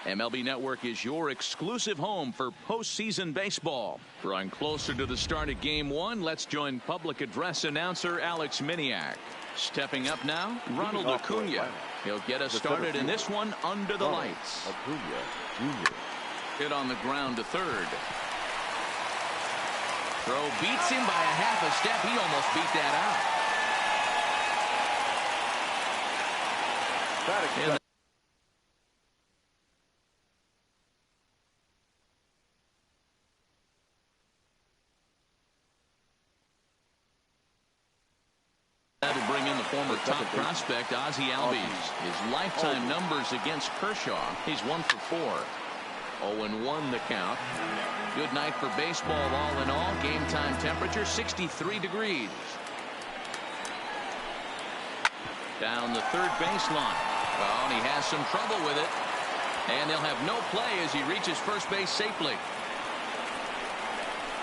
MLB Network is your exclusive home for postseason baseball. Drawing closer to the start of Game 1, let's join public address announcer Alex Miniak. Stepping up now, Ronald Acuna. He'll get us started in this one under the lights. Hit on the ground to third. Throw beats him by a half a step. He almost beat that out. That'll bring in the former top prospect, Ozzie Albies. His lifetime numbers against Kershaw, he's 1 for 4. 0-1 the count. Good night for baseball all in all. Game time temperature 63 degrees. Down the third baseline. Well, and he has some trouble with it. And they'll have no play as he reaches first base safely.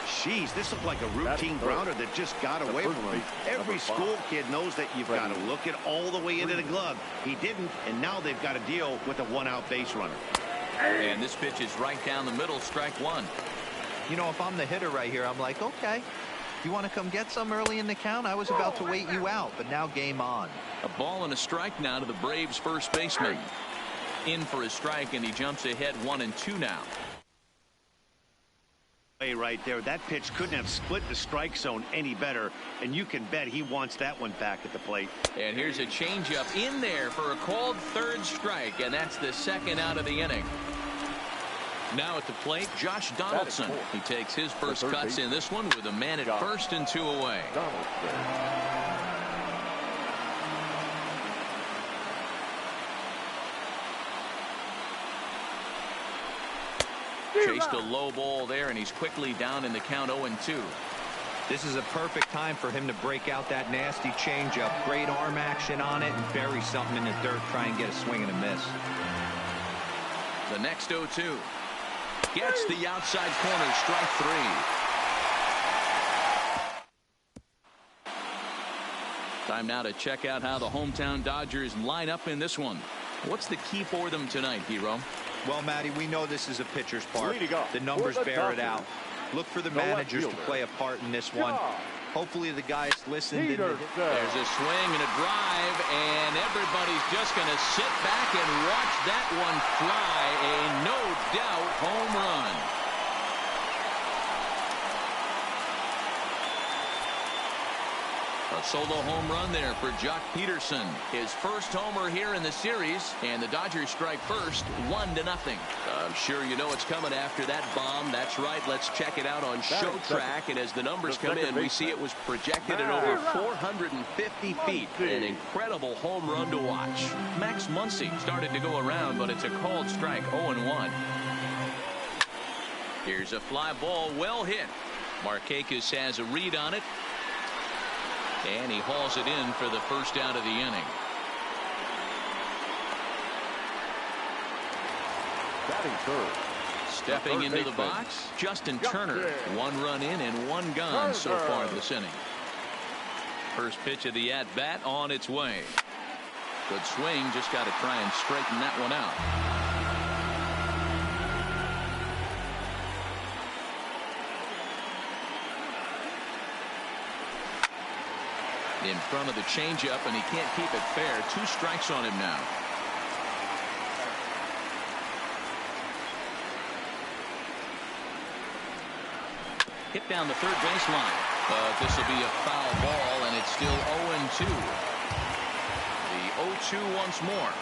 Jeez, this looked like a routine grounder that just got away from him. Every school kid knows that you've got to look it all the way into the glove. He didn't, and now they've got to deal with a one-out base runner. And this pitch is right down the middle, strike one. You know, if I'm the hitter right here, I'm like, okay, you want to come get some early in the count? I was about to wait you out, but now game on. A ball and a strike now to the Braves first baseman. In for a strike, and he jumps ahead 1-2 now. Right there, that pitch couldn't have split the strike zone any better, and you can bet he wants that one back at the plate. And here's a changeup in there for a called third strike, and that's the second out of the inning. Now at the plate, Josh Donaldson. He takes his first cuts in this one with a man at first and 2 away. Chased a low ball there, and he's quickly down in the count 0-2. This is a perfect time for him to break out that nasty changeup. Great arm action on it and bury something in the dirt. Try and get a swing and a miss. The next 0-2. Gets the outside corner, strike 3. Time now to check out how the hometown Dodgers line up in this one. What's the key for them tonight, Hero? Well, Matty, we know this is a pitcher's park. The numbers bear it out. Look for the managers to play a part in this one. Hopefully the guys listened. There's a swing and a drive, and everybody's just going to sit back and watch that one fly. A no-doubt home run. A solo home run there for Jock Peterson. His first homer here in the series, and the Dodgers strike first, 1-0. I'm sure you know it's coming after that bomb. That's right. Let's check it out on Show Track. And as the numbers come in, we see it was projected at over 450 feet. An incredible home run to watch. Max Muncy started to go around, but it's a called strike, 0-1. Here's a fly ball, well hit. Markakis has a read on it. And he hauls it in for the first out of the inning. Stepping into the box, Justin Turner. 1 run in and 1 gone so far this inning. First pitch of the at-bat on its way. Good swing, just got to try and straighten that one out. In front of the changeup, and he can't keep it fair. 2 strikes on him now. Hit down the third baseline. But this will be a foul ball, and it's still 0-2. The 0-2 once more.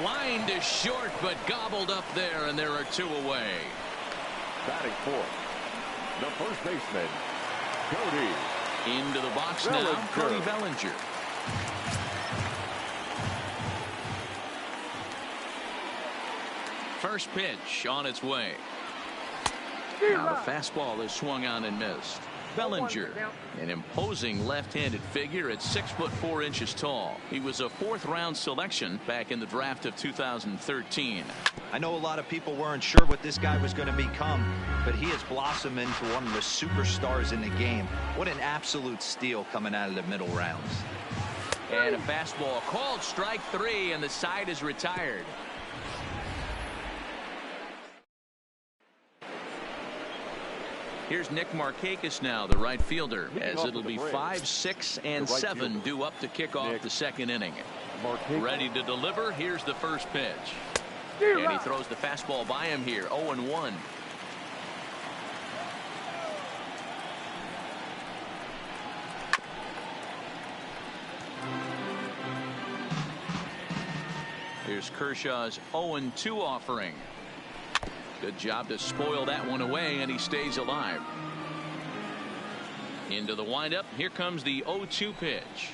Line to short, but gobbled up there, and there are 2 away. Batting fourth, the first baseman, Cody. Into the box now, Cody Bellinger. First pitch on its way. Now the fastball is swung on and missed. Bellinger, an imposing left-handed figure at 6'4" tall. He was a 4th-round selection back in the draft of 2013. I know a lot of people weren't sure what this guy was going to become, but he has blossomed into one of the superstars in the game. What an absolute steal coming out of the middle rounds. And a fastball called strike 3, and the side is retired. Here's Nick Markakis now, the right fielder, as it'll be 5, 6, and 7 due up to kick off the second inning. Ready to deliver. Here's the first pitch. And he throws the fastball by him here. 0-1. Here's Kershaw's 0-2 offering. Good job to spoil that one away, and he stays alive. Into the windup. Here comes the 0-2 pitch.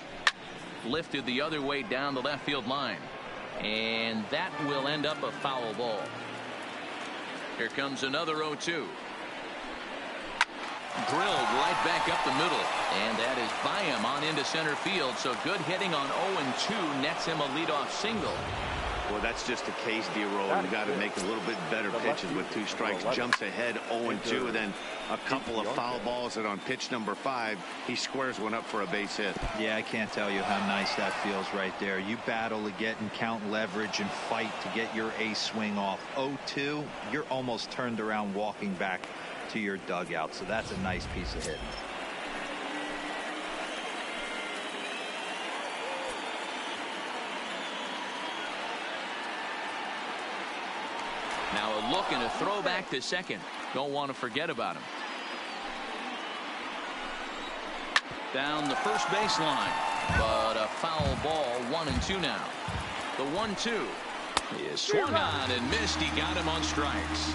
Lifted the other way down the left field line. And that will end up a foul ball. Here comes another 0-2. Drilled right back up the middle. And that is by him on into center field. So good hitting on 0-2 nets him a leadoff single. Well, that's just a case, D-Roll. You got to make a little bit better pitches with 2 strikes. Jumps ahead 0-2, and then a couple of foul balls, and on pitch number 5, he squares one up for a base hit. Yeah, I can't tell you how nice that feels right there. You battle to get and count leverage and fight to get your ace swing off. 0-2, you're almost turned around walking back to your dugout, so that's a nice piece of hitting. Now a look and a throw back to second. Don't want to forget about him. Down the first baseline, but a foul ball. 1-2 now. The 1-2 is swung on and missed. He got him on strikes.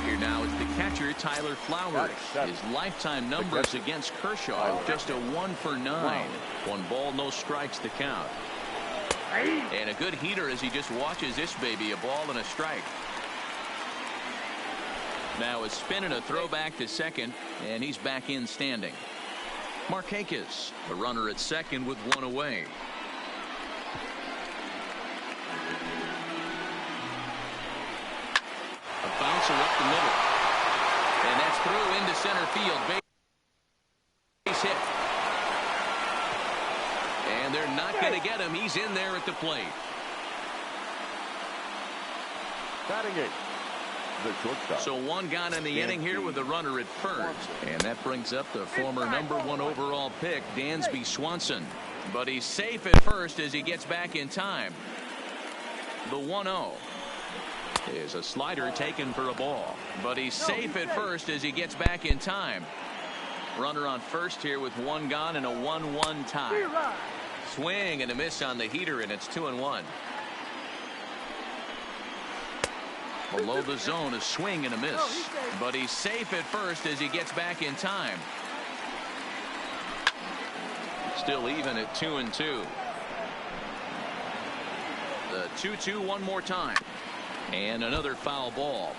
Here now is the catcher, Tyler Flowers. His lifetime numbers against Kershaw, just a 1 for 9. 1 ball, no strikes to count. And a good heater as he just watches this baby, a ball and a strike. Now a spin and a throw back to second, and he's back in standing. Markakis, the runner at second with 1 away. A bouncer up the middle, and that's through into center field. Base hit. And they're not going to get him. He's in there at the plate. Batting 8, the shortstop. So 1 gone in the inning here with the runner at first. And that brings up the former #1 overall pick, Dansby Swanson. But he's safe at first as he gets back in time. The 1-0 is a slider taken for a ball. But he's safe at first as he gets back in time. Runner on first here with 1 gone and a 1-1 tie. Swing and a miss on the heater, and it's 2-1. Below the zone, a swing and a miss. But he's safe at first as he gets back in time. Still even at 2-2. The 2-2 one more time. And another foul ball.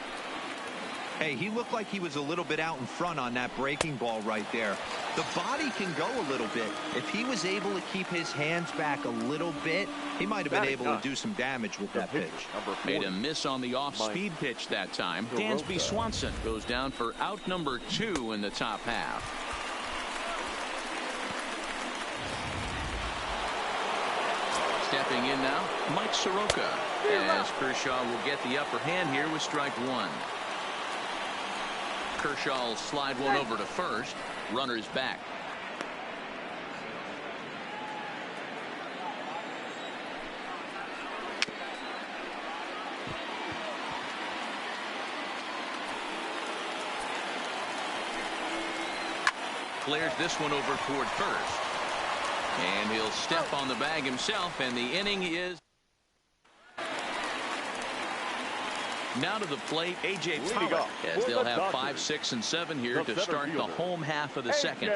Hey, he looked like he was a little bit out in front on that breaking ball right there. The body can go a little bit. If he was able to keep his hands back a little bit, he might have been able to do some damage with that pitch. Made a miss on the off-speed pitch that time. Dansby Swanson goes down for out number 2 in the top half. Stepping in now, Mike Soroka, as Kershaw will get the upper hand here with strike 1. Kershaw will slide one over to first. Runner's back. Clears this one over toward first. And he'll step on the bag himself, and the inning is. Now to the plate, A.J. Pollock, as they'll have 5, 6, and 7 here to start the home half of the second.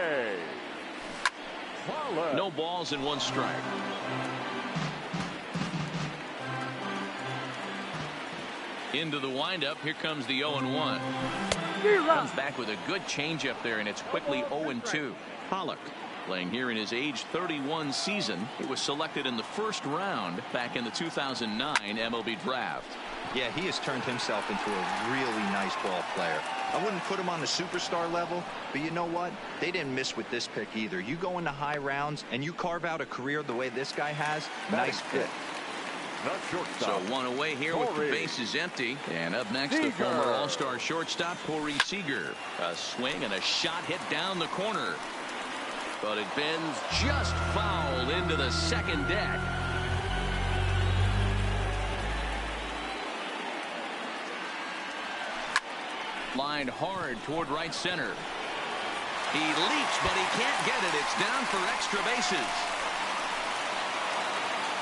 No balls and 1 strike. Into the windup. Here comes the 0-1. Comes back with a good changeup there, and it's quickly 0-2. Pollock playing here in his age 31 season. He was selected in the first round back in the 2009 MLB draft. Yeah, he has turned himself into a really nice ball player. I wouldn't put him on the superstar level, but you know what? They didn't miss with this pick either. You go into high rounds and you carve out a career the way this guy has. Nice pick. The So shortstop. one away here with the bases empty. And up next, the former All-Star shortstop, Corey Seager. A swing and a shot hit down the corner. But it bends just foul into the second deck. Lined hard toward right center. He leaps, but he can't get it. It's down for extra bases.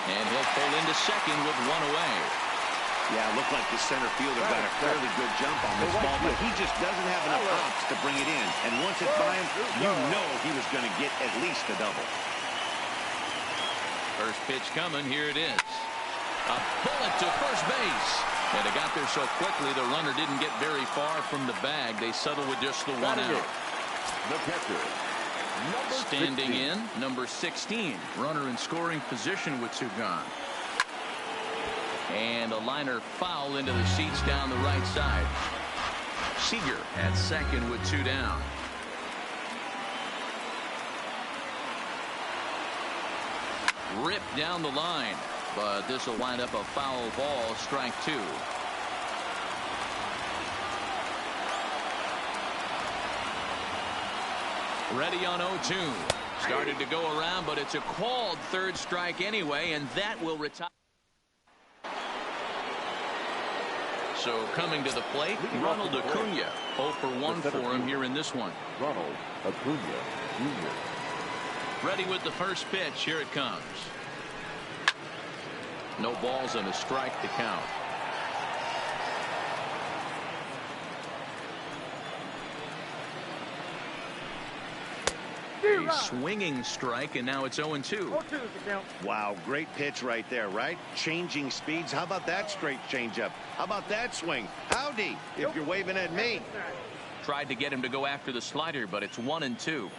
And he'll pull into second with one away. Yeah, it looked like the center fielder got a fairly good jump on this ball, but he just doesn't have enough hops to bring it in. And once it's by him, you know he was going to get at least a double. First pitch coming. Here it is. A bullet to first base. And it got there so quickly the runner didn't get very far from the bag. They settled with just the one out. The catcher, number Standing 16. in, number 16. Runner in scoring position with two gone. And a liner foul into the seats down the right side. Seager at second with two down. Ripped down the line. But this will wind up a foul ball, strike two. Ready on 0-2. Started to go around, but it's a called third strike anyway, and that will retire. So coming to the plate, Ronald Acuna. 0 for 1 for him here in this one. Ronald Acuna Jr. Ready with the first pitch. Here it comes. No balls and a strike to count. A swinging strike, and now it's 0-2. Wow, great pitch right there, right? Changing speeds. How about that straight changeup? How about that swing? Howdy, if you're waving at me. Tried to get him to go after the slider, but it's 1-2.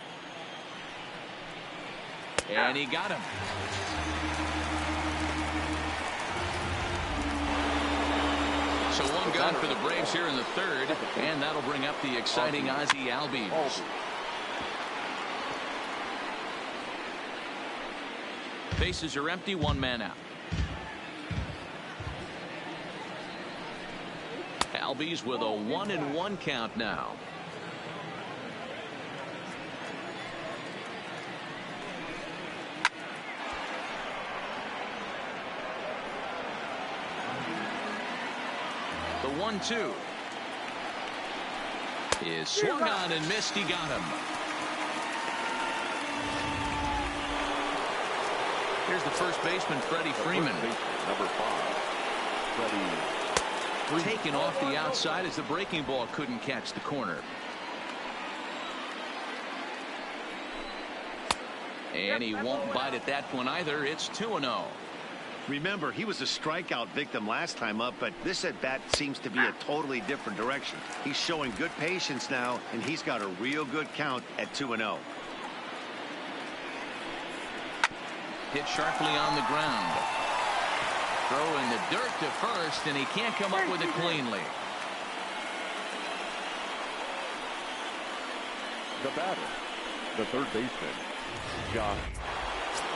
And he got him. So one gone for the Braves here in the third, and that'll bring up the exciting Ozzie Albies. Bases are empty, one man out. Albies with a 1-1 count now. The 1-2 is swung on and missed. He got him. Here's the first baseman, Freddie Freeman. Number 5, Freddie. Taken off the outside as the breaking ball couldn't catch the corner. And he won't bite at that one either. It's 2-0. Remember, he was a strikeout victim last time up, but this at-bat seems to be a totally different direction. He's showing good patience now, and he's got a real good count at 2-0. Hit sharply on the ground. Throw in the dirt to first, and he can't come up with it cleanly. The batter, the third baseman, Josh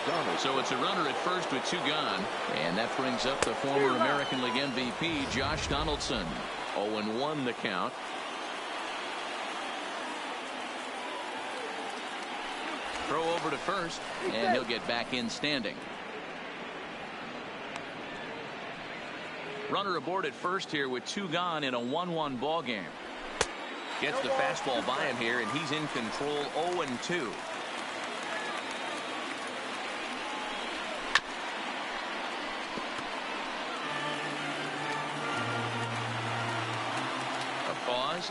Donaldson. So it's a runner at first with two gone, and that brings up the former American League MVP, Josh Donaldson. 0-1 the count. Throw over to first, and he'll get back in standing. Runner aboard at first here with two gone in a 1-1 ball game. Gets the fastball by him here, and he's in control. 0-2.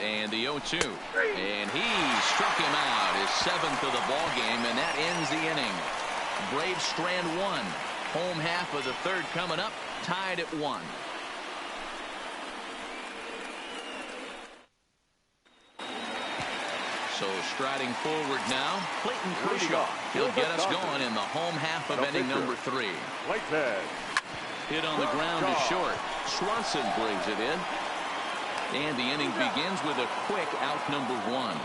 And the 0-2, and he struck him out, his 7th of the ball game, and that ends the inning. Braves strand one. Home half of the third coming up, tied at 1. So striding forward now, Clayton Kershaw. He'll get us going in the home half of inning number 3. Hit on the ground is short. Swanson brings it in. And the inning begins with a quick out number 1.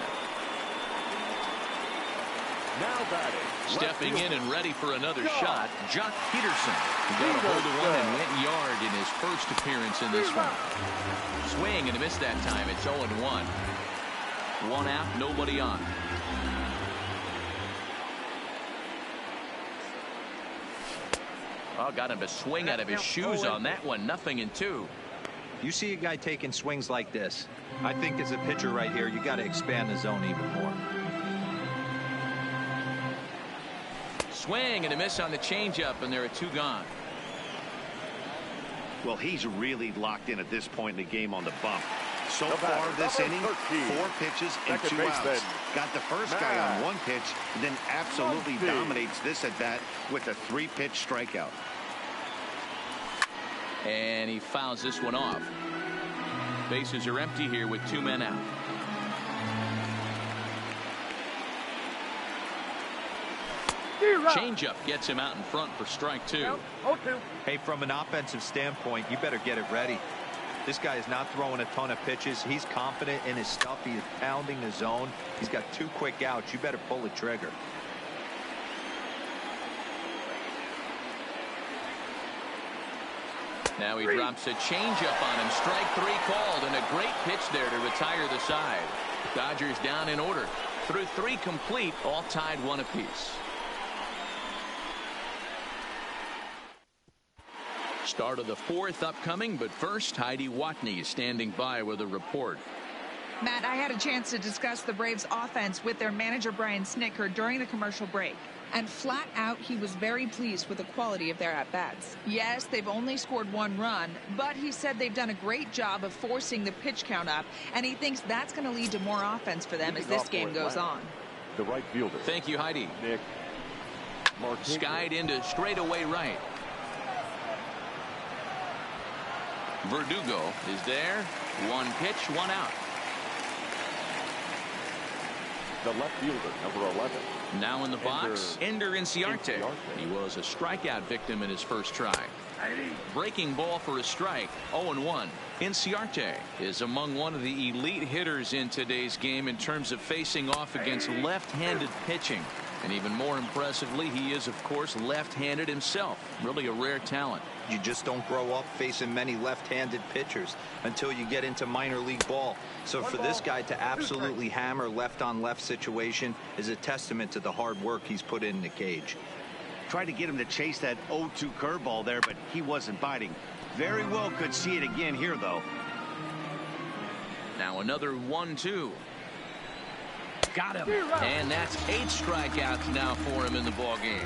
Now batting. Stepping in and ready for another shot, Jock Peterson. He got a hold of one and went yard in his first appearance in this one. Swing and a miss that time. It's 0-1. One out, nobody on. Oh, got him to swing out of his shoes on that one. 0-2. You see a guy taking swings like this. I think as a pitcher right here, you got to expand the zone even more. Swing and a miss on the changeup, and there are 2 gone. Well, he's really locked in at this point in the game on the bump. So The far batter, this number inning, 13. 4 pitches and Second 2 baseman, outs. Got the first guy on 1 pitch, and then absolutely Monty. dominates this at bat with a 3-pitch strikeout. And he fouls this one off. Bases are empty here with 2 men out. Changeup gets him out in front for strike 2. Hey, from an offensive standpoint, you better get it ready. This guy is not throwing a ton of pitches. He's confident in his stuff. He's pounding the zone. He's got 2 quick outs. You better pull the trigger. Now he drops a changeup on him. Strike 3 called, and a great pitch there to retire the side. Dodgers down in order. Through 3 complete, all tied 1 apiece. Start of the 4th upcoming, but first, Heidi Watney is standing by with a report. Matt, I had a chance to discuss the Braves offense with their manager Brian Snitker during the commercial break. And flat out, he was very pleased with the quality of their at-bats. Yes, they've only scored 1 run, but he said they've done a great job of forcing the pitch count up, and he thinks that's going to lead to more offense for them as this game goes on. The right fielder. Thank you, Heidi. Nick Martinez. Skied into straightaway right. Verdugo is there. 1 pitch, 1 out. The left fielder, number 11. Now in the box, Ender Inciarte. He was a strikeout victim in his first try. Breaking ball for a strike, 0-1. Inciarte is among one of the elite hitters in today's game in terms of facing off against left-handed pitching. And even more impressively, he is, of course, left-handed himself. Really a rare talent. You just don't grow up facing many left-handed pitchers until you get into minor league ball. So for this guy to absolutely hammer left-on-left situation is a testament to the hard work he's put in the cage. Tried to get him to chase that 0-2 curveball there, but he wasn't biting. Very well could see it again here, though. Now another 1-2. Got him. And that's 8 strikeouts now for him in the ballgame.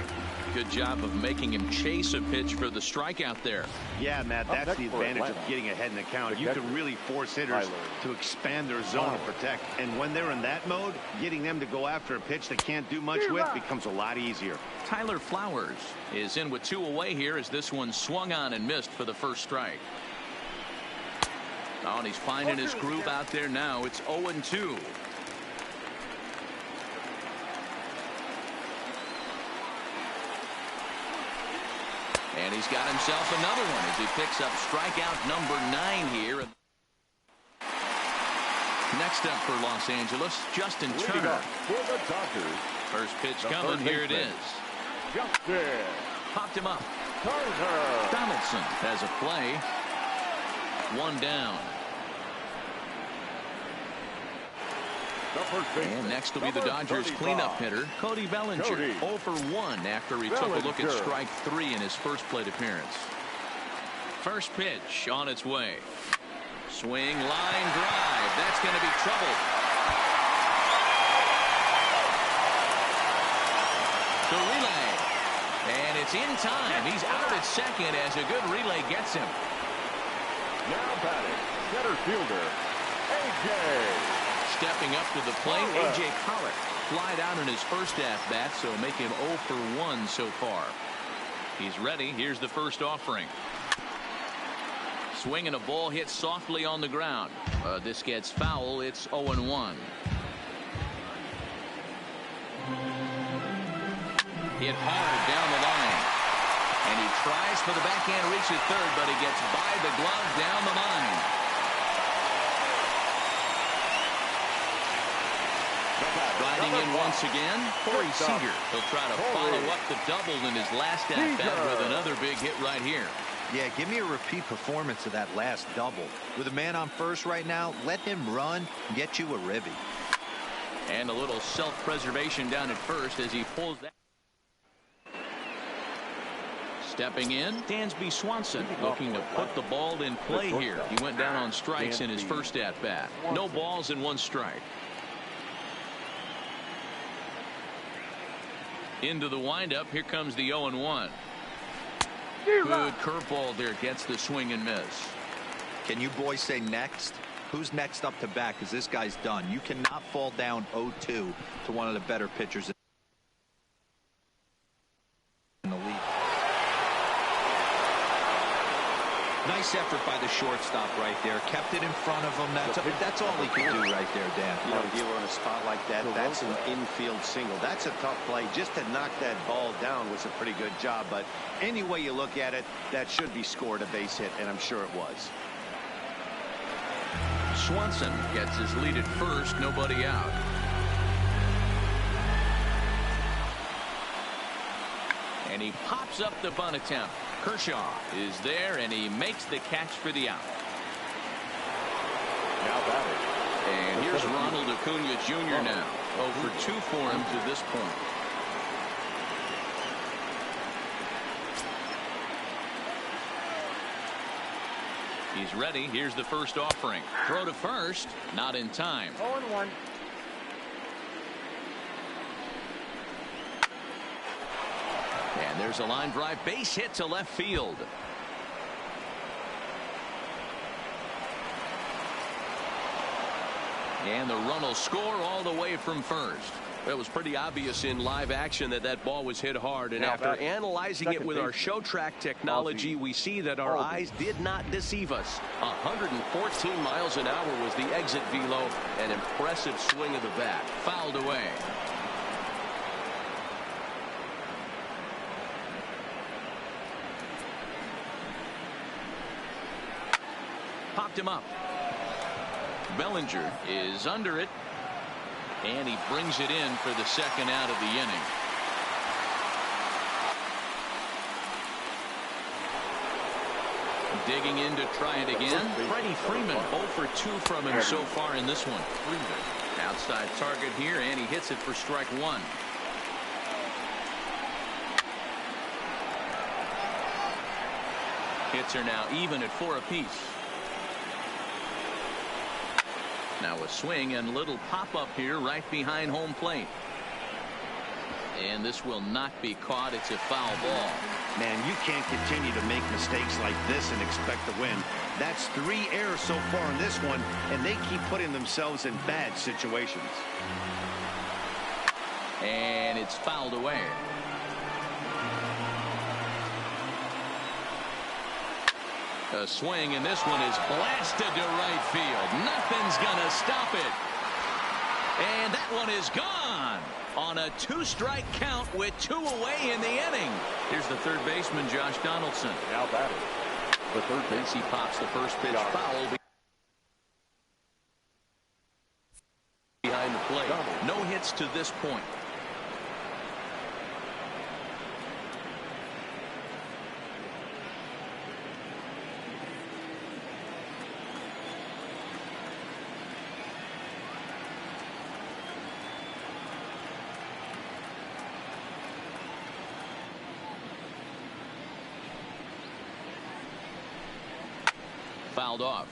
Good job of making him chase a pitch for the strikeout there. Yeah, Matt, that's the advantage of getting ahead in the count. You can really force hitters to expand their zone and protect. And when they're in that mode, getting them to go after a pitch they can't do much with becomes a lot easier. Tyler Flowers is in with 2 away here as this one swung on and missed for the first strike. Oh, and he's finding his groove out there now. It's 0-2. And he's got himself another one as he picks up strikeout number 9 here. Next up for Los Angeles, Justin Turner. For the Dodgers. First pitch coming. Here it is. Justin Popped him up. Turner. Donaldson has a play. 1 down. And next will be the Dodgers cleanup hitter, Cody Bellinger. 0 for 1 after he took a look at strike 3 in his first plate appearance. First pitch on its way. Swing, line drive. That's going to be trouble. The relay. And it's in time. He's out at second as a good relay gets him. Now batting, center fielder, A.J. Stepping up to the plate, A.J. Pollock flied out in his first at-bat, so make him 0 for 1 so far. He's ready. Here's the first offering. Swing and a ball hit softly on the ground. This gets foul. It's 0-1. Hit hard down the line. And he tries for the backhand reach at third, but he gets by the glove down the line. Batting in once again, Corey Seager. He'll try to follow up the double in his last at-bat with another big hit right here. Yeah, give me a repeat performance of that last double. With a man on first right now, let him run and get you a ribby. And a little self-preservation down at first as he pulls that. Stepping in, Dansby Swanson looking to put the ball in play here. He went down on strikes in his first at-bat. No balls and 1 strike. Into the windup. Here comes the 0-1. Good curveball there. Gets the swing and miss. Can you boys say next? Who's next up to bat? Because this guy's done. You cannot fall down 0-2 to one of the better pitchers in the league. Nice effort by the shortstop right there. Kept it in front of him. That's all he could do right there, Dan. You know, if you were in a spot like that, that's an infield single. That's a tough play. Just to knock that ball down was a pretty good job. But any way you look at it, that should be scored a base hit, and I'm sure it was. Swanson gets his lead at first. Nobody out. And he pops up the bunt attempt. Kershaw is there, and he makes the catch for the out. Now batting. And here's Ronald Acuna Jr. now. 0 for 2 for him to this point. He's ready. Here's the first offering. Throw to first. Not in time. 0-1. And there's a line drive base hit to left field. And the run will score all the way from first. It was pretty obvious in live action that ball was hit hard, and Now after batting. analyzing it with our show track technology, we see that our eyes did not deceive us. 114 miles an hour was the exit velo. An impressive swing of the bat. Fouled away. Popped him up. Bellinger is under it, and he brings it in for the second out of the inning. Digging in to try it again. Freddie Freeman 0 for 2 from him so far in this one. Freeman outside target here, and he hits it for strike 1. Hits are now even at 4 apiece. Now a swing and little pop-up here right behind home plate. And this will not be caught. It's a foul ball. Man, you can't continue to make mistakes like this and expect to win. That's 3 errors so far in this one, and they keep putting themselves in bad situations. And it's fouled away. A swing, and this one is blasted to right field. Nothing's gonna stop it. And that one is gone on a 2-strike count with 2 away in the inning. Here's the third baseman, Josh Donaldson. Now batting. The third base. He pops the first pitch foul behind the plate. No hits to this point. Fouled off.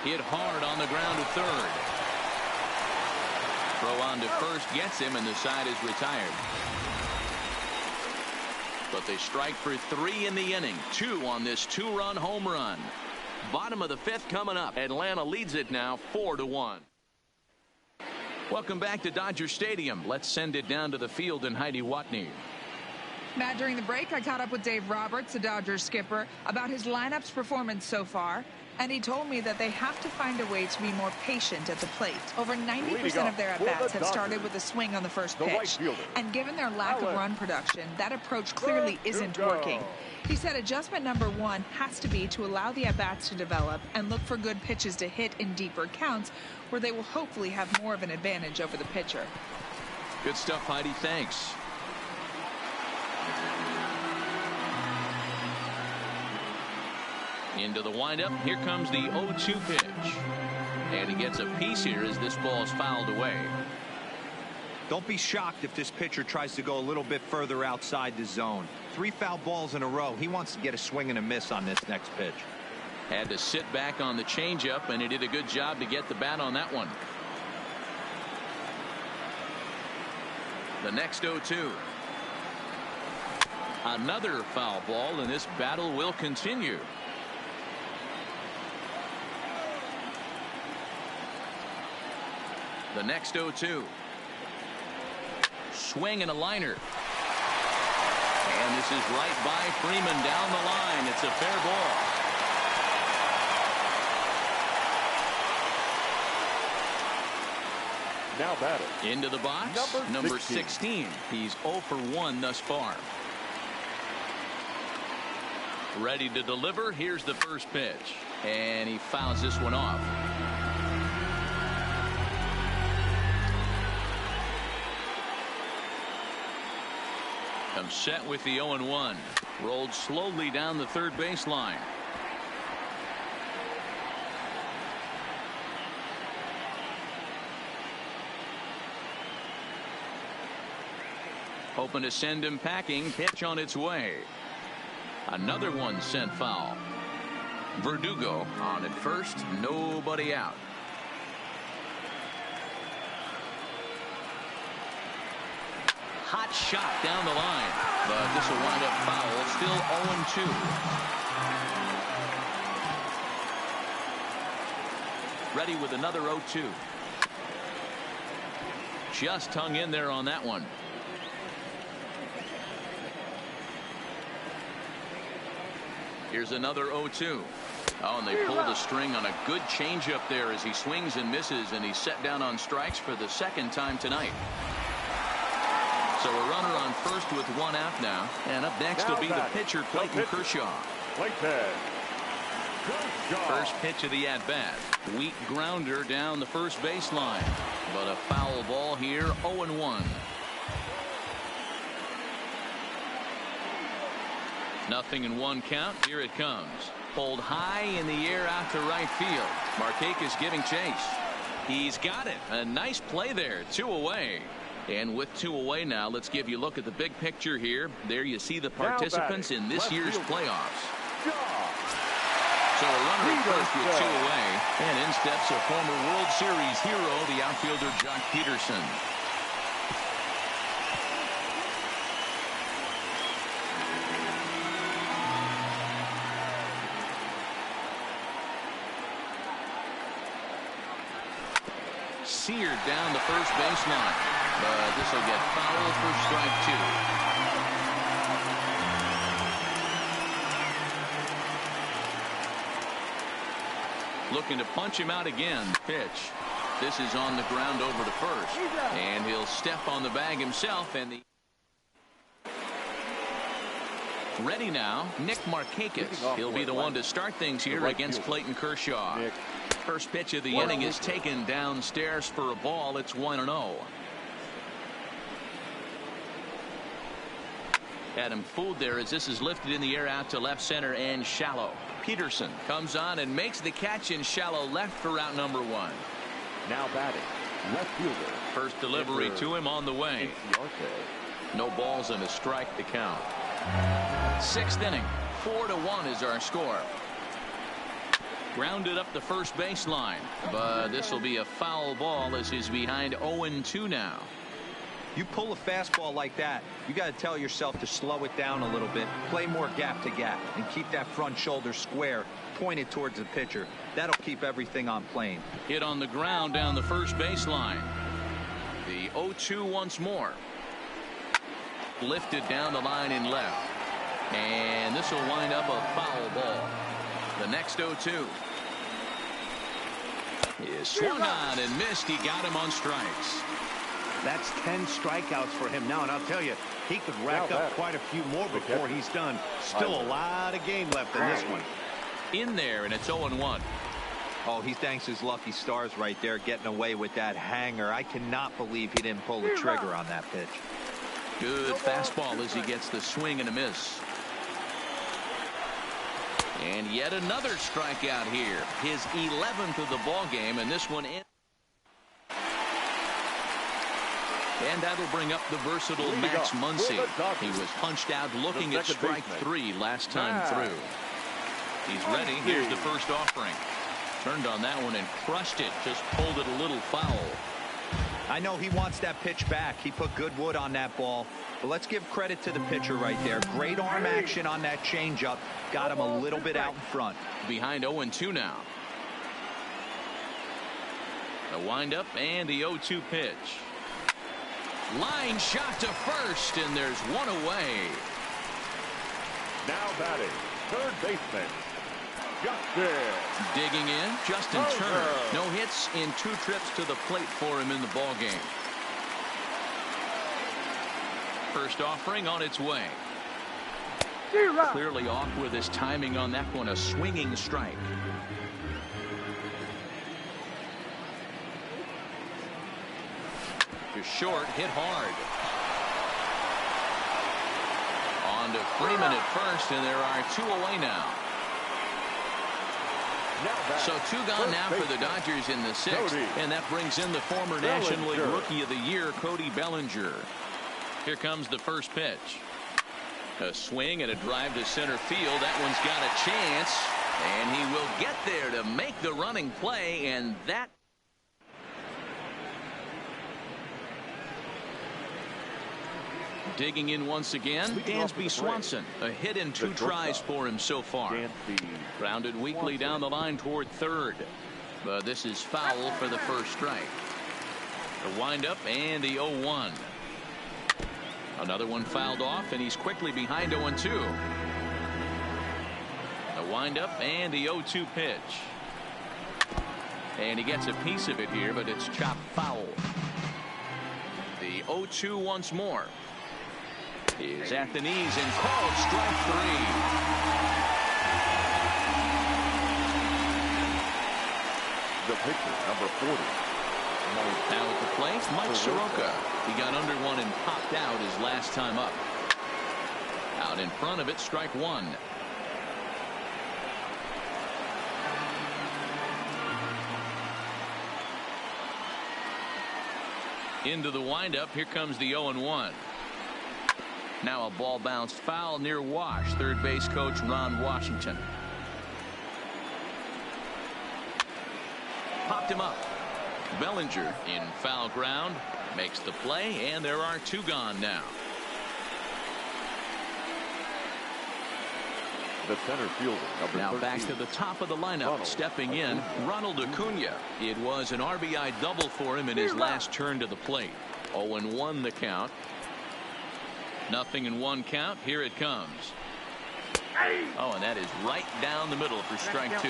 Hit hard on the ground to third. Throw on to first gets him, and the side is retired. But they strike for 3 in the inning. 2 on this 2-run home run. Bottom of the 5th coming up. Atlanta leads it now 4-1. Welcome back to Dodger Stadium. Let's send it down to the field and Heidi Watney. Matt, during the break, I caught up with Dave Roberts, the Dodgers skipper, about his lineup's performance so far. And he told me that they have to find a way to be more patient at the plate. Over 90% of their at-bats have started with a swing on the first pitch. And given their lack of run production, that approach clearly isn't working. He said adjustment number 1 has to be to allow the at-bats to develop and look for good pitches to hit in deeper counts where they will hopefully have more of an advantage over the pitcher. Good stuff, Heidi. Thanks. Into the windup. Here comes the 0-2 pitch. And he gets a piece here as this ball is fouled away. Don't be shocked if this pitcher tries to go a little bit further outside the zone. 3 foul balls in a row. He wants to get a swing and a miss on this next pitch. Had to sit back on the changeup, and he did a good job to get the bat on that one. The next 0-2. Another foul ball, and this battle will continue. The next 0-2. Swing and a liner. And this is right by Freeman down the line. It's a fair ball. Now batting. Into the box. Number 16. He's 0 for 1 thus far. Ready to deliver. Here's the first pitch. And he fouls this one off. Comes set with the 0-1. Rolled slowly down the third baseline. Hoping to send him packing. Pitch on its way. Another one sent foul. Verdugo on at first. Nobody out. Hot shot down the line, but this will wind up foul. Still 0-2. Ready with another 0-2. Just hung in there on that one. Here's another 0-2. Oh, and they pulled a string on a good changeup there as he swings and misses, and he's set down on strikes for the second time tonight. So a runner on first with 1 out now. And up next will be the pitcher, Clayton Kershaw. First pitch of the at-bat. Weak grounder down the first baseline. But a foul ball here, 0-1. Nothing in 1 count. Here it comes. Pulled high in the air out to right field. Markakis giving chase. He's got it. A nice play there. 2 away. And with 2 away now, let's give you a look at the big picture here. There you see the participants in this year's playoffs. So a runner at first with 2 away. And in steps a former World Series hero, the outfielder Jock Peterson. Seared down the first baseline. But this will get fouled for strike 2. Looking to punch him out again. Pitch. This is on the ground over to first. And he'll step on the bag himself. And the ready now, Nick Markakis. He'll be the one to start things here against Clayton Kershaw. First pitch of the inning is taken downstairs for a ball. It's 1-0. Had him fooled there as this is lifted in the air out to left center and shallow. Peterson comes on and makes the catch in shallow left for out number 1. Now batting, left fielder. First delivery to him on the way. No balls and a strike to count. 6th inning. 4-1 is our score. Grounded up the first baseline, but this will be a foul ball as he's behind 0-2 now. You pull a fastball like that, you got to tell yourself to slow it down a little bit, play more gap to gap, and keep that front shoulder square, pointed towards the pitcher. That'll keep everything on plane. Hit on the ground down the first baseline. The 0-2 once more. Lifted down the line in left. And this will wind up a foul ball. The next 0-2. He swung on and missed. He got him on strikes. That's 10 strikeouts for him now, and I'll tell you, he could rack up quite a few more before he's done. Still a lot of game left in this one. In there, and it's 0-1. Oh, he thanks his lucky stars right there, getting away with that hanger. I cannot believe he didn't pull the trigger on that pitch. Good fastball as he gets the swing and a miss. And yet another strikeout here. His 11th of the ball game, and this one in. And that'll bring up the versatile Max Muncy. He was punched out looking at strike 3 last time through. He's ready. Here's the first offering. Turned on that one and crushed it. Just pulled it a little foul. I know he wants that pitch back. He put good wood on that ball. But let's give credit to the pitcher right there. Great arm action on that changeup. Got him a little bit out in front. Behind 0-2 now. The windup and the 0-2 pitch. Line shot to first, and there's one away. Now batting, third baseman, Justin. Digging in, Justin Turner. No hits in 2 trips to the plate for him in the ball game. First offering on its way. Clearly off with his timing on that one. A swinging strike. To short, hit hard. On to Freeman at first, and there are 2 away now. So 2 gone now for the Dodgers in the 6th, and that brings in the former National League Rookie of the Year, Cody Bellinger. Here comes the first pitch. A swing and a drive to center field. That one's got a chance, and he will get there to make the running play, and that. Digging in once again, Dansby Swanson. A hit in 2 tries for him so far. Grounded weakly down the line toward third. But this is foul for the first strike. The windup and the 0-1. Another one fouled off, and he's quickly behind 0-2. The windup and the 0-2 pitch. And he gets a piece of it here, but it's chopped foul. The 0-2 once more. Is at the knees and called strike 3. The pitcher, number 40. Now at the plate, Mike Soroka. He got under one and popped out his last time up. Out in front of it, strike 1. Into the windup, here comes the 0-1. Now a ball bounced foul near Wash. Third base coach Ron Washington. Popped him up. Bellinger in foul ground makes the play, and there are 2 gone now. The center fielder, number Now 13. back to the top of the lineup. Stepping in, Ronald Acuna. It was an RBI double for him in his last turn to the plate. 0-1 the count. Nothing in 1 count. Here it comes. Oh, and that is right down the middle for strike 2.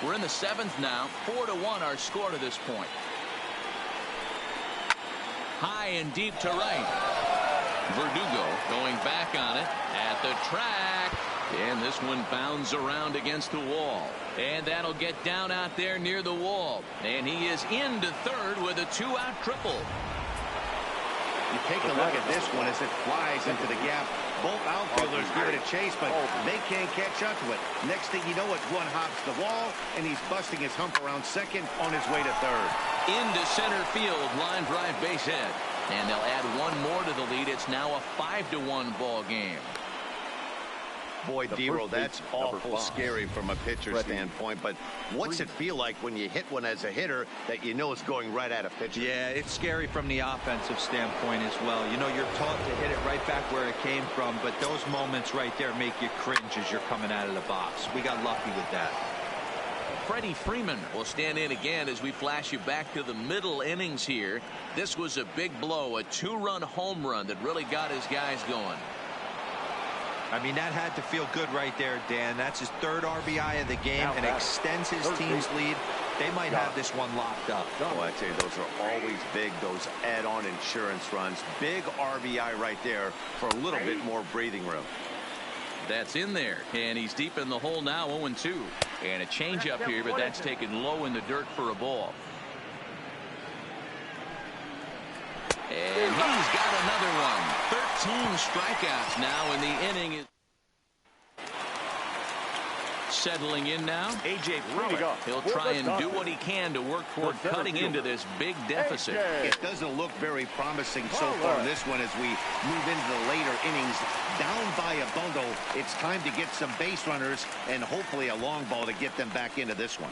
We're in the 7th now. 4-1 our score to this point. High and deep to right. Verdugo going back on it at the track. And this one bounds around against the wall. And that'll get down out there near the wall. And he is into third with a 2-out triple. You take a look at this one as it flies into the gap. Both outfielders give it a chase, but they can't catch up to it. Next thing you know, it's one hops the wall, and he's busting his hump around second on his way to third. Into center field, line drive base hit. And they'll add 1 more to the lead. It's now a 5-1 ball game. Boy, D-Roll, that's awful scary from a pitcher standpoint, but what's it feel like when you hit one as a hitter that you know is going right at a pitcher? Yeah, it's scary from the offensive standpoint as well. You know, you're taught to hit it right back where it came from, but those moments right there make you cringe as you're coming out of the box. We got lucky with that. Freddie Freeman will stand in again as we flash you back to the middle innings here. This was a big blow, a 2-run home run that really got his guys going. I mean, that had to feel good right there, Dan. That's his 3rd RBI of the game and extends his team's lead they might have this one locked up. Oh, I tell you, those are always big, those add-on insurance runs. Big RBI right there for a little bit more breathing room. That's in there, and he's deep in the hole now, 0-2. And a changeup here, but that's taken low in the dirt for a ball. And he's got another one. 13 strikeouts now in the inning. Settling in now, A.J. Preller. He'll try and do what he can to work toward cutting into this big deficit. It doesn't look very promising so far in this one as we move into the later innings. Down by a bundle, it's time to get some base runners and hopefully a long ball to get them back into this one.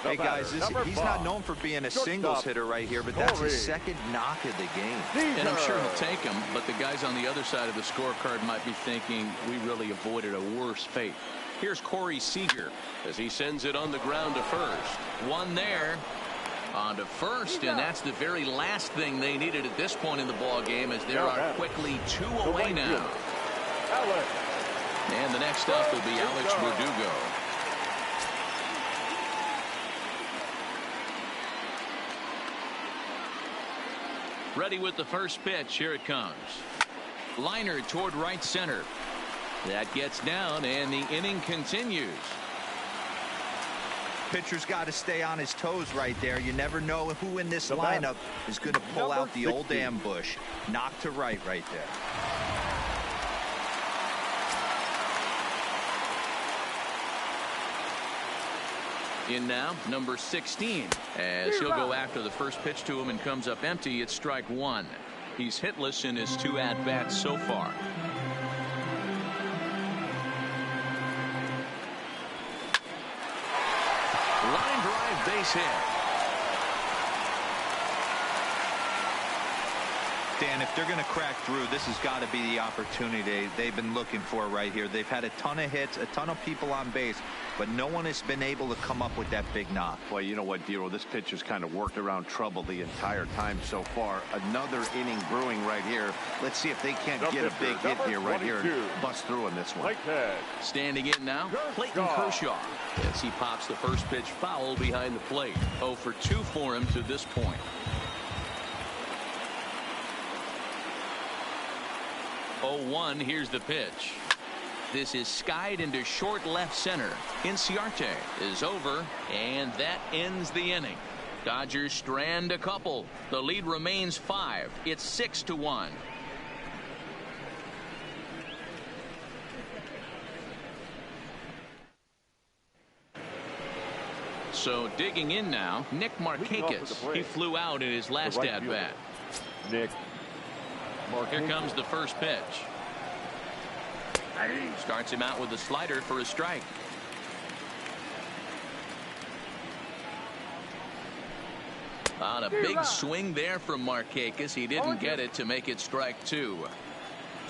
Hey, guys, he's not known for being a singles hitter right here, but that's his second knock of the game. And I'm sure he'll take him, but the guys on the other side of the scorecard might be thinking we really avoided a worse fate. Here's Corey Seager as he sends it on the ground to first. One there on to first, and that's the very last thing they needed at this point in the ball game, as there are quickly 2 away now. And the next up will be Alex Verdugo. Ready with the first pitch. Here it comes. Liner toward right center. That gets down, and the inning continues. Pitcher's got to stay on his toes right there. You never know who in this lineup is going to pull out the old ambush. Knock to right there. In now, number 16. As he'll go after the first pitch to him and comes up empty, it's strike 1. He's hitless in his 2 at-bats so far. Line drive, base hit. Dan, if they're going to crack through, this has got to be the opportunity they've been looking for right here. They've had a ton of hits, a ton of people on base, but no one has been able to come up with that big knock. Well, you know what, Dero, this pitcher's kind of worked around trouble the entire time so far. Another inning brewing right here. Let's see if they can't get a big hit here right here and bust through in this one. Standing in now, Clayton Kershaw. As he pops the first pitch foul behind the plate. 0 for 2 for him to this point. Oh, 1, here's the pitch. This is skied into short left center. Inciarte is over, and that ends the inning. Dodgers strand a couple. The lead remains 5. It's 6-1. So digging in now, Nick Markakis. He flew out in his last at-bat. Nick. Here comes the first pitch. Starts him out with a slider for a strike. On a big swing there from Markakis. He didn't get it to make it strike 2.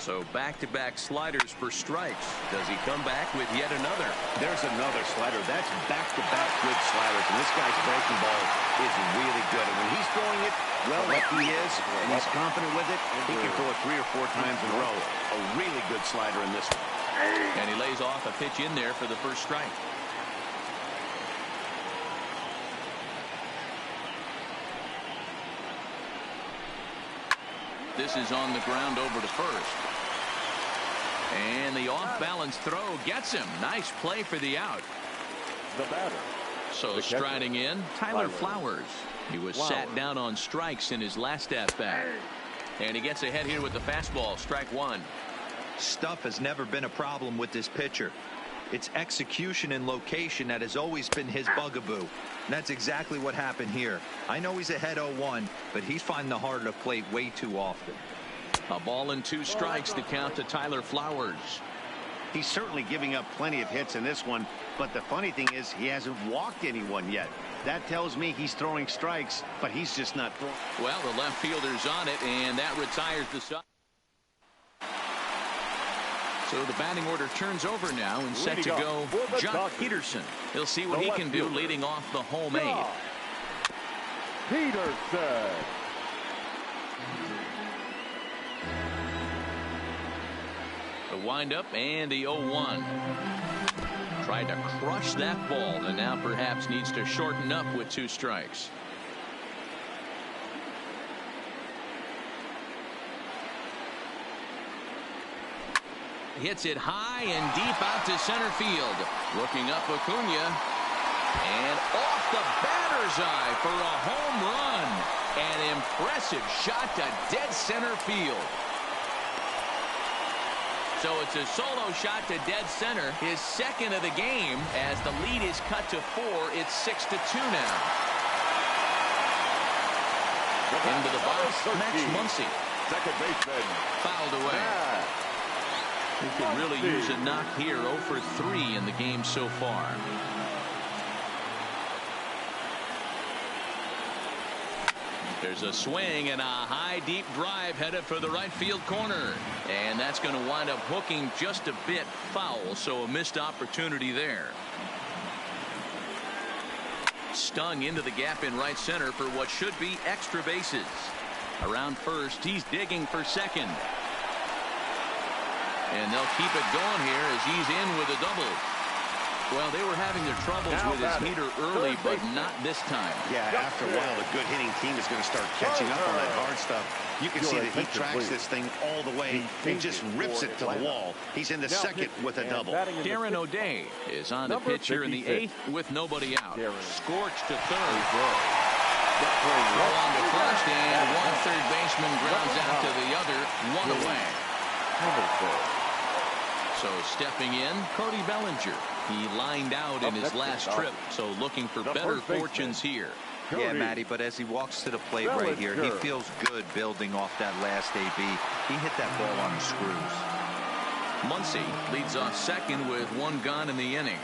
So back-to-back sliders for strikes. Does he come back with yet another? There's another slider. That's back-to-back good sliders. And this guy's breaking ball is really good. And when he's throwing it well like he is, and he's confident with it, he can throw it 3 or 4 times in a row. A really good slider in this one. And he lays off a pitch in there for the first strike. This is on the ground over to first. And the off-balance throw gets him. Nice play for the out. The batter. So striding in, Tyler Flowers. He was sat down on strikes in his last at-bat. And he gets ahead here with the fastball. Strike 1. Stuff has never been a problem with this pitcher. It's execution and location that has always been his bugaboo. And that's exactly what happened here. I know he's ahead 0-1, but he's finding the heart of the plate way too often. A ball and 2 strikes to count to Tyler Flowers. He's certainly giving up plenty of hits in this one, but the funny thing is he hasn't walked anyone yet. That tells me he's throwing strikes, but he's just not throwing. Well, the left fielder's on it, and that retires the side. So the batting order turns over now, and set to go Jock Peterson. He'll see what he can do leading off the home 8. Peterson. The windup and the 0-1. Tried to crush that ball and now perhaps needs to shorten up with 2 strikes. Hits it high and deep out to center field. Looking up Acuna. And off the batter's eye for a home run. An impressive shot to dead center field. So it's a solo shot to dead center, his second of the game. As the lead is cut to 4, it's 6-2 now. Into the box, Max Muncy. Second baseman. Fouled away. He could really use a knock here. 0 for 3 in the game so far. There's a swing and a high deep drive headed for the right field corner. And that's going to wind up hooking just a bit foul. So a missed opportunity there. Stung into the gap in right center for what should be extra bases. Around first, he's digging for second. And they'll keep it going here as he's in with a double. Well, they were having their troubles with his heater early, but not this time. Yeah, after a while, the good hitting team is going to start catching up on that hard stuff. You can see that he tracks this thing all the way and just rips it to the wall. He's in the second with a double. Darren O'Day is on the pitch here in the 8th with nobody out. Scorched to third. Throw on to first, and one third baseman grounds out to the other, 1 away. So stepping in, Cody Bellinger. He lined out in his last trip, so looking for better fortunes here. Yeah, Matty, but as he walks to the plate right here, he feels good building off that last AB. He hit that ball on the screws. Muncy leads off second with 1 gone in the inning.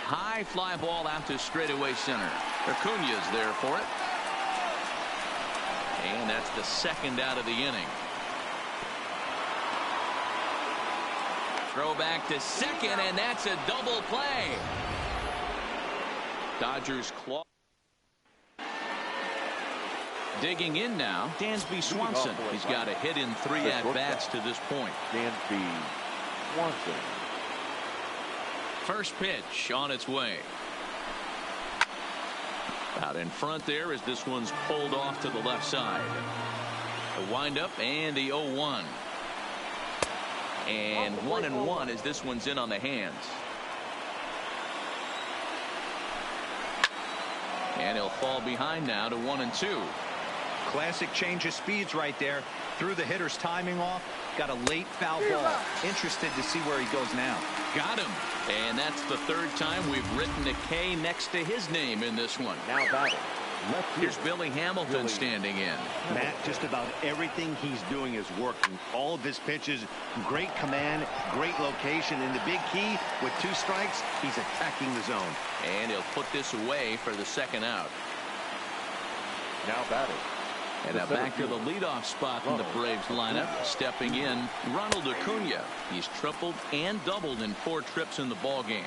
High fly ball out to straightaway center. Acuna's there for it. And that's the second out of the inning. Throw back to second, and that's a double play. Dodgers claw. Digging in now, Dansby Swanson. He's got a hit in 3 at-bats to this point. Dansby Swanson. First pitch on its way. Out in front there as this one's pulled off to the left side. The windup and the 0-1. And 1-1 as this one's in on the hands. And he'll fall behind now to 1-2. Classic change of speeds right there. Threw the hitter's timing off. Got a late foul ball. Interested to see where he goes now. Got him. And that's the 3rd time we've written a K next to his name in this one. Now batting. Here's Billy Hamilton standing in. Matt, just about everything he's doing is working. All of his pitches, great command, great location. And the big key, with 2 strikes, he's attacking the zone. And he'll put this away for the second out. Now batting. And now back to the leadoff spot in the Braves lineup. Stepping in, Ronald Acuna. He's tripled and doubled in 4 trips in the ballgame.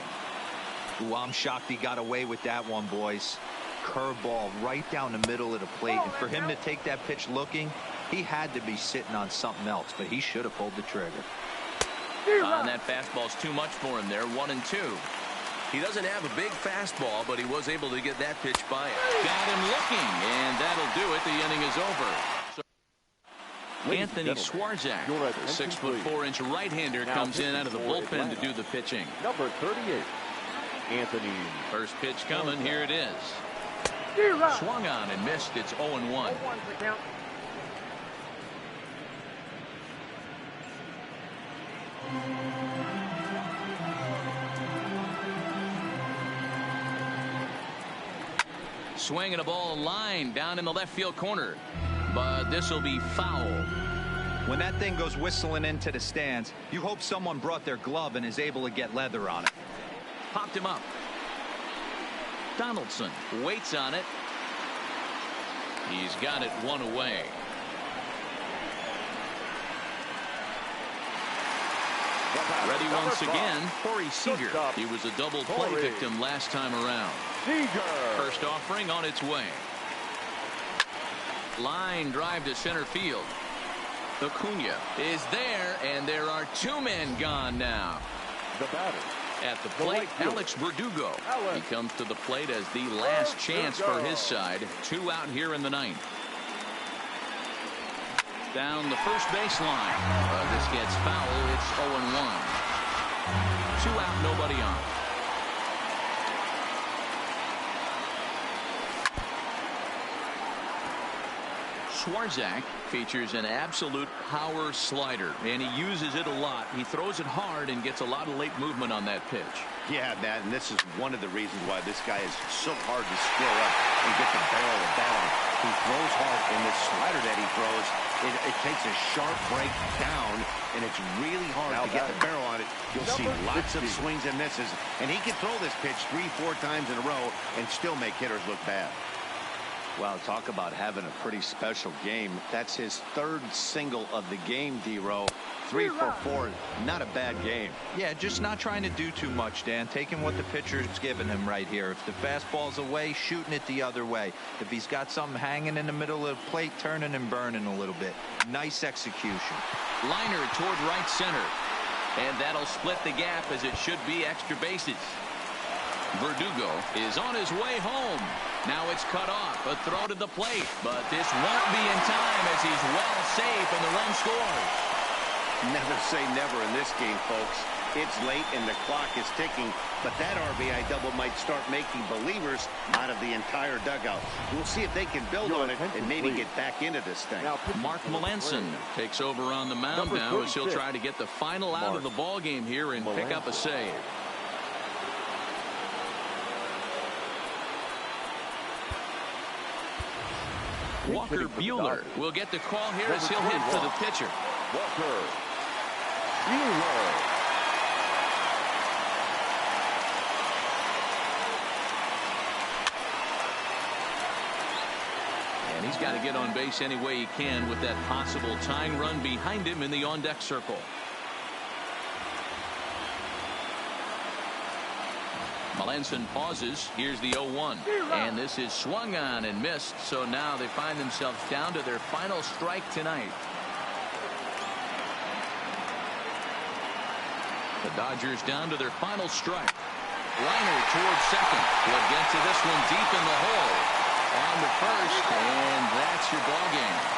Ooh, I'm shocked he got away with that one, boys. Curveball right down the middle of the plate. And for him to take that pitch looking, he had to be sitting on something else, but he should have pulled the trigger. And that fastball's too much for him there. 1-2. He doesn't have a big fastball, but he was able to get that pitch by it. Got him looking, and that'll do it. The inning is over. So Anthony Swarzak, the 6'4" right-hander, comes in out of the bullpen to do the pitching. Number 38, Anthony. First pitch coming. Here it is. Swung on and missed. It's 0-1. Swinging a ball line down in the left field corner, but this will be foul. When that thing goes whistling into the stands, you hope someone brought their glove and is able to get leather on it. Popped him up. Donaldson waits on it. He's got it 1 away. Ready once again, Corey Seager. He was a double play victim last time around. First offering on its way. Line drive to center field. Acuna is there, and there are 2 men gone now. The batter. At the plate, Alex Verdugo. He comes to the plate as the last chance for his side. 2 out here in the 9th. Down the first baseline. This gets foul. It's 0-1. 2 out, nobody on. Swarzak features an absolute power slider, and he uses it a lot. He throws it hard and gets a lot of late movement on that pitch. Yeah, Matt, and this is one of the reasons why this guy is so hard to square up and get the barrel of that on. He throws hard, and this slider that he throws, it takes a sharp break down, and it's really hard to get the barrel on it. You'll see lots of swings and misses, and he can throw this pitch 3-4 times in a row and still make hitters look bad. Well, talk about having a pretty special game. That's his 3rd single of the game, D-Row. 3 for 4, not a bad game. Yeah, just not trying to do too much, Dan. Taking what the pitcher's giving him right here. If the fastball's away, shooting it the other way. If he's got something hanging in the middle of the plate, turning and burning a little bit. Nice execution. Liner toward right center. And that'll split the gap as it should be extra bases. Verdugo is on his way home. Now it's cut off. A throw to the plate. But this won't be in time as he's well safe and the run scores. Never say never in this game, folks. It's late and the clock is ticking, but that RBI double might start making believers out of the entire dugout. We'll see if they can build on it and maybe get back into this thing. Mark Melanson takes over on the mound now as he'll try to get the final out of the ball game here and pick up a save. Walker Buehler will get the call here as he'll hit to the pitcher. Walker Buehler. And he's got to get on base any way he can with that possible tying run behind him in the on-deck circle. Melanson pauses. Here's the 0-1. And this is swung on and missed. So now they find themselves down to their final strike tonight. The Dodgers down to their final strike. Liner towards second. Will get to this one deep in the hole. On to first. And that's your ball game.